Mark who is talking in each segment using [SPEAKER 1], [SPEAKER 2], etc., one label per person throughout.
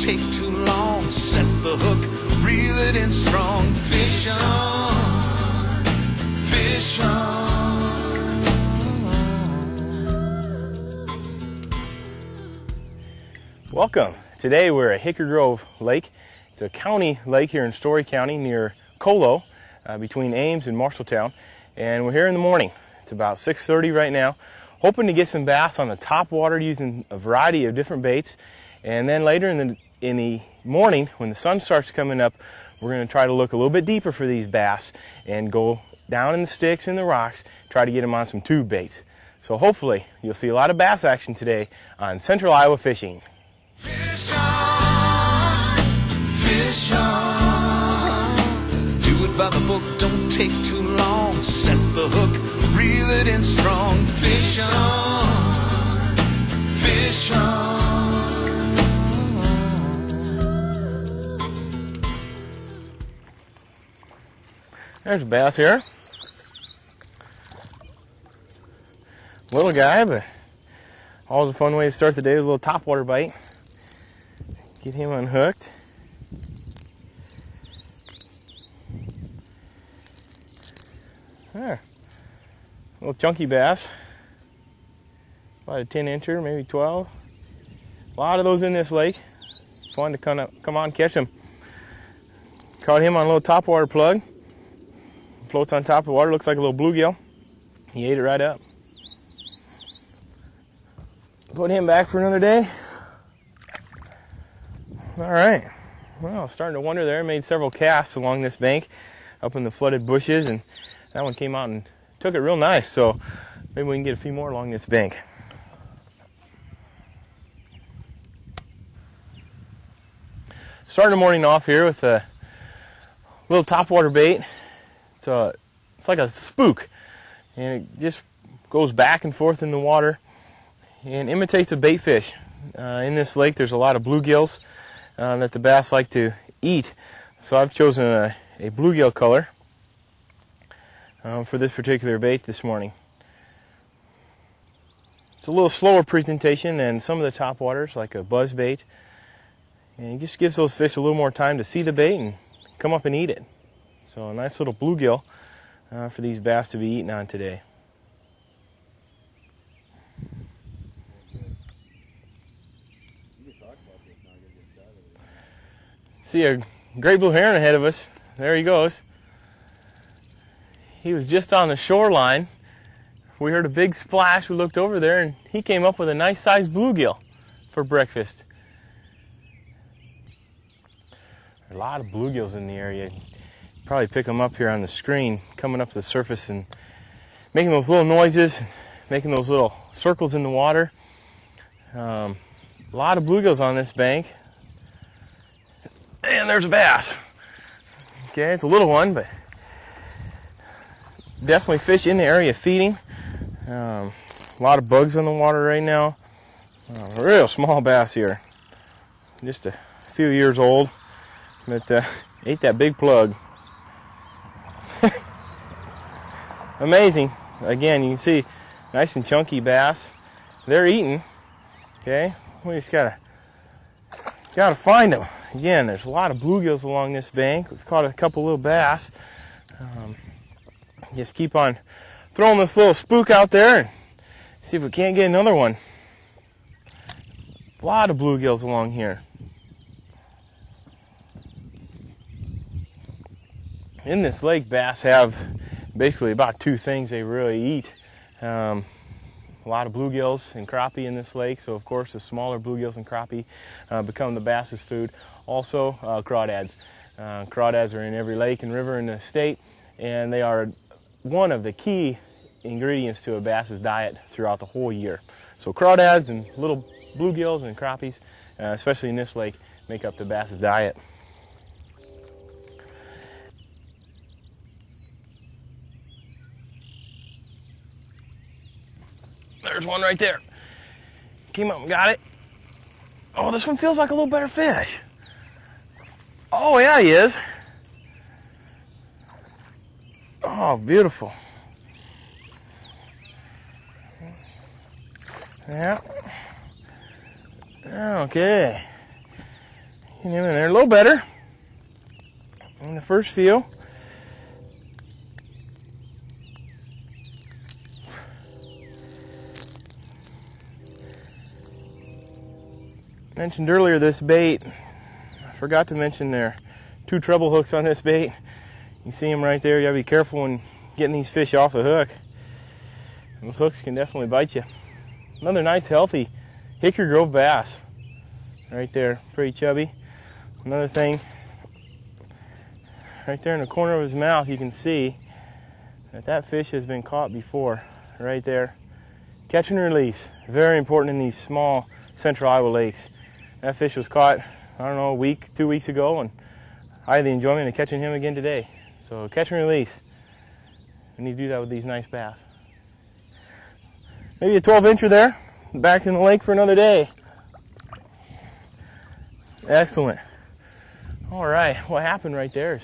[SPEAKER 1] take too long. Set the hook, reel it in strong. Fish on, fish on.
[SPEAKER 2] Welcome. Today we're at Hickory Grove Lake. It's a county lake here in Story County near Colo, between Ames and Marshalltown. And we're here in the morning. It's about 6:30 right now. Hoping to get some bass on the top water using a variety of different baits. And then later in the morning, when the sun starts coming up, we're going to try to look a little bit deeper for these bass and go down in the sticks and the rocks, try to get them on some tube baits. So hopefully you'll see a lot of bass action today on Central Iowa Fishing.
[SPEAKER 1] Fish on, fish on. Do it by the book, don't take too long. Set the hook, reel it in strong. Fish on, fish on.
[SPEAKER 2] There's a bass here. Little guy, but always a fun way to start the day with a little topwater bite. Get him unhooked. There. Little chunky bass. About a 10-incher, maybe 12. A lot of those in this lake. Fun to come on and catch them. Caught him on a little topwater plug. Floats on top of the water, looks like a little bluegill. He ate it right up. Put him back for another day. All right. Well, starting to wonder there. Made several casts along this bank, up in the flooded bushes, and that one came out and took it real nice. So maybe we can get a few more along this bank. Starting the morning off here with a little topwater bait. It's like a spook, and it just goes back and forth in the water and imitates a bait fish. In this lake there's a lot of bluegills that the bass like to eat, so I've chosen a bluegill color for this particular bait this morning. It's a little slower presentation than some of the topwaters, like a buzz bait, and it just gives those fish a little more time to see the bait and come up and eat it. So a nice little bluegill for these bass to be eating on today. See a great blue heron ahead of us. There he goes. He was just on the shoreline. We heard a big splash. We looked over there and he came up with a nice sized bluegill for breakfast. There are a lot of bluegills in the area. Probably pick them up here on the screen, coming up to the surface and making those little noises, making those little circles in the water. A lot of bluegills on this bank. And there's a bass. Okay, it's a little one, but definitely fish in the area feeding. A lot of bugs in the water right now. A real small bass here. Just a few years old, but ate that big plug. Amazing. Again, you can see nice and chunky bass. They're eating. Okay, we just gotta find them. Again, there's a lot of bluegills along this bank. We've caught a couple little bass. Just keep on throwing this little spook out there and see if we can't get another one. A lot of bluegills along here. In this lake, bass have basically about two things they really eat. A lot of bluegills and crappie in this lake, so of course the smaller bluegills and crappie become the bass's food. Also crawdads. Crawdads are in every lake and river in the state, and they are one of the key ingredients to a bass's diet throughout the whole year. So crawdads and little bluegills and crappies, especially in this lake, make up the bass's diet. There's one right there. Came up and got it. Oh, this one feels like a little better fish. Oh, yeah, he is. Oh, beautiful. Yeah. Okay. Get him in there a little better on the first feel. Mentioned earlier this bait, I forgot to mention there are 2 treble hooks on this bait. You see them right there. You gotta be careful when getting these fish off the hook. Those hooks can definitely bite you. Another nice healthy Hickory Grove bass right there, pretty chubby. Another thing, right there in the corner of his mouth, you can see that fish has been caught before, right there. Catch and release, very important in these small central Iowa lakes. That fish was caught, I don't know, a week, 2 weeks ago, and I had the enjoyment of catching him again today. So catch and release. We need to do that with these nice bass. Maybe a 12-incher there, back in the lake for another day. Excellent. All right, what happened right there is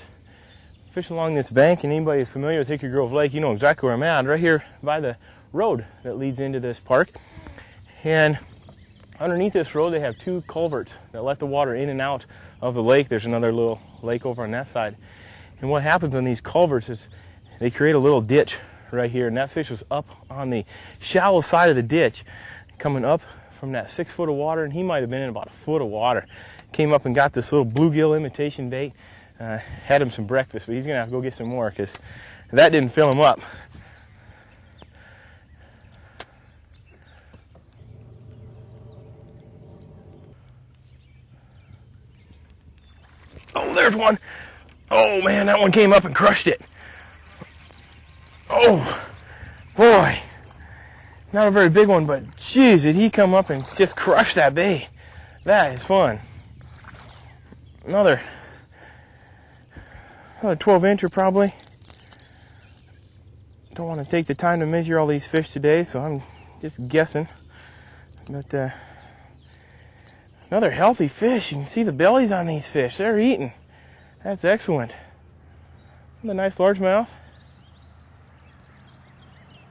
[SPEAKER 2] fish along this bank, and anybody who's familiar with Hickory Grove Lake, you know exactly where I'm at, right here by the road that leads into this park. And underneath this road, they have 2 culverts that let the water in and out of the lake. There's another little lake over on that side. And what happens on these culverts is they create a little ditch right here. And that fish was up on the shallow side of the ditch, coming up from that 6 foot of water. And he might have been in about a foot of water. Came up and got this little bluegill imitation bait. Had him some breakfast, but he's going to have to go get some more because that didn't fill him up. Oh, there's one. Oh, man, that one came up and crushed it. Oh, boy. Not a very big one, but jeez, did he come up and just crush that bait. That is fun. Another 12-incher probably. Don't want to take the time to measure all these fish today, so I'm just guessing. But another healthy fish. You can see the bellies on these fish. They're eating. That's excellent. And a nice largemouth.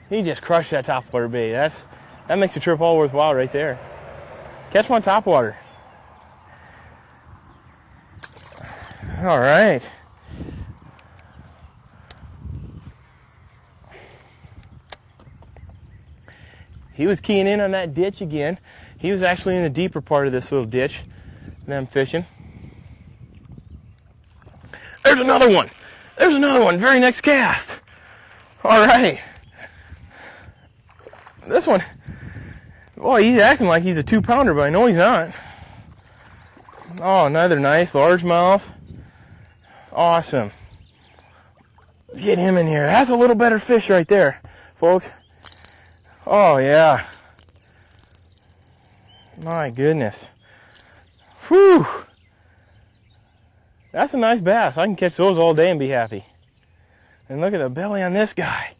[SPEAKER 2] He just crushed that topwater bait. That makes the trip all worthwhile right there. Catch one topwater. All right. He was keying in on that ditch again. He was actually in the deeper part of this little ditch that I'm fishing. There's another one. There's another one. Very next cast. All right. This one, boy, he's acting like he's a 2-pounder, but I know he's not. Oh, another nice largemouth. Awesome. Let's get him in here. That's a little better fish right there, folks. Oh, yeah. My goodness. Whew. That's a nice bass. I can catch those all day and be happy. And look at the belly on this guy.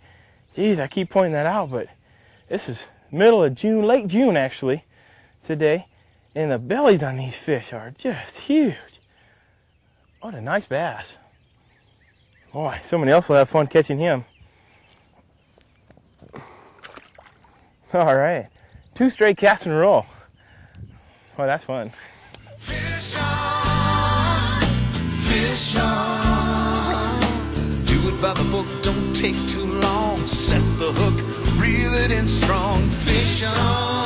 [SPEAKER 2] Jeez, I keep pointing that out, but this is middle of June, late June actually, today. And the bellies on these fish are just huge. What a nice bass. Boy, somebody else will have fun catching him. All right, 2 straight casts in a row. Boy, that's fun.
[SPEAKER 1] Fish on, fish on. Do it by the book, don't take too long. Set the hook, reel it in strong. Fish on.